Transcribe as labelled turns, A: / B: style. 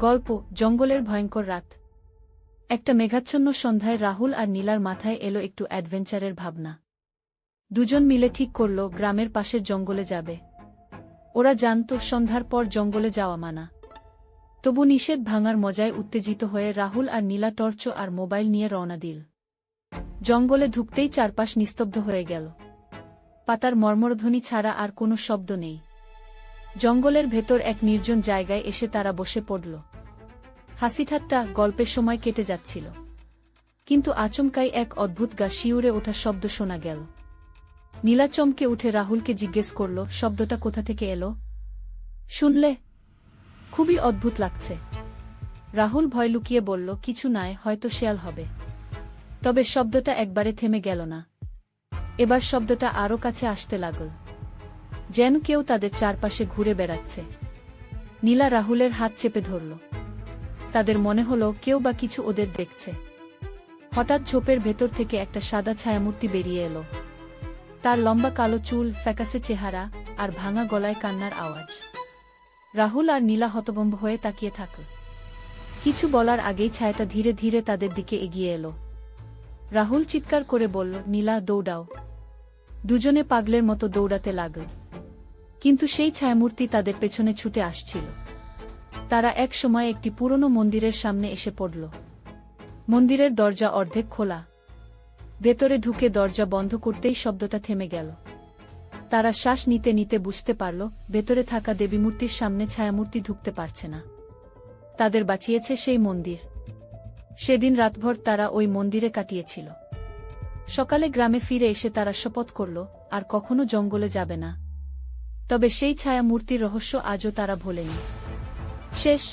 A: গল্প জঙ্গলের ভয়ঙ্কর রাত। একটা মেঘাচ্ছন্ন সন্ধ্যায় রাহুল আর নীলার মাথায় এলো একটু অ্যাডভেঞ্চারের ভাবনা। দুজন মিলে ঠিক করল গ্রামের পাশের জঙ্গলে যাবে। ওরা জানত সন্ধ্যার পর জঙ্গলে যাওয়া মানা। তবু নিষেধ ভাঙার মজায় উত্তেজিত হয়ে রাহুল আর নীলা টর্চ আর মোবাইল নিয়ে রওনা দিল। জঙ্গলে ঢুকতেই চারপাশ নিস্তব্ধ হয়ে গেল। পাতার মর্মরধ্বনি ছাড়া আর কোনো শব্দ নেই। জঙ্গলের ভেতর এক নির্জন জায়গায় এসে তারা বসে পড়ল। হাসিঠাট্টা গল্পের সময় কেটে যাচ্ছিল, কিন্তু আচমকাই এক অদ্ভুত গা শিউরে ওঠা শব্দ শোনা গেল। নীলা চমকে উঠে রাহুলকে জিজ্ঞেস করল, শব্দটা কোথা থেকে এলো? শুনলে? খুবই অদ্ভুত লাগছে। রাহুল ভয় লুকিয়ে বলল, কিছু নয়, হয়তো শেয়াল হবে। তবে শব্দটা একবারে থেমে গেল না। এবার শব্দটা আরও কাছে আসতে লাগল, যেন কেউ তাদের চারপাশে ঘুরে বেড়াচ্ছে। নীলা রাহুলের হাত চেপে ধরল। তাদের মনে হলো কেউ বা কিছু ওদের দেখছে। হঠাৎ ঝোপের ভেতর থেকে একটা সাদা ছায়ামূর্তি বেরিয়ে এলো। তার লম্বা কালো চুল, ফ্যাকাসে চেহারা আর ভাঙা গলায় কান্নার আওয়াজ। রাহুল আর নীলা হতভম্ব হয়ে তাকিয়ে থাকল। কিছু বলার আগেই ছায়াটা ধীরে ধীরে তাদের দিকে এগিয়ে এলো। রাহুল চিৎকার করে বলল, নীলা দৌড়াও। দুজনে পাগলের মতো দৌড়াতে লাগল, কিন্তু সেই ছায়ামূর্তি তাদের পেছনে ছুটে আসছিল। তারা এক সময় একটি পুরনো মন্দিরের সামনে এসে পড়ল। মন্দিরের দরজা অর্ধেক খোলা। ভেতরে ঢুকে দরজা বন্ধ করতেই শব্দটা থেমে গেল। তারা শ্বাস নিতে নিতে বুঝতে পারল, ভেতরে থাকা দেবীমূর্তির সামনে ছায়ামূর্তি ঢুকতে পারছে না। তাদের বাঁচিয়েছে সেই মন্দির। সেদিন রাতভর তারা ওই মন্দিরে কাটিয়েছিল। সকালে গ্রামে ফিরে এসে তারা শপথ করল, আর কখনো জঙ্গলে যাবে না। তবে সেই ছায়ামূর্তির রহস্য আজও তারা ভোলেনি। শেষ।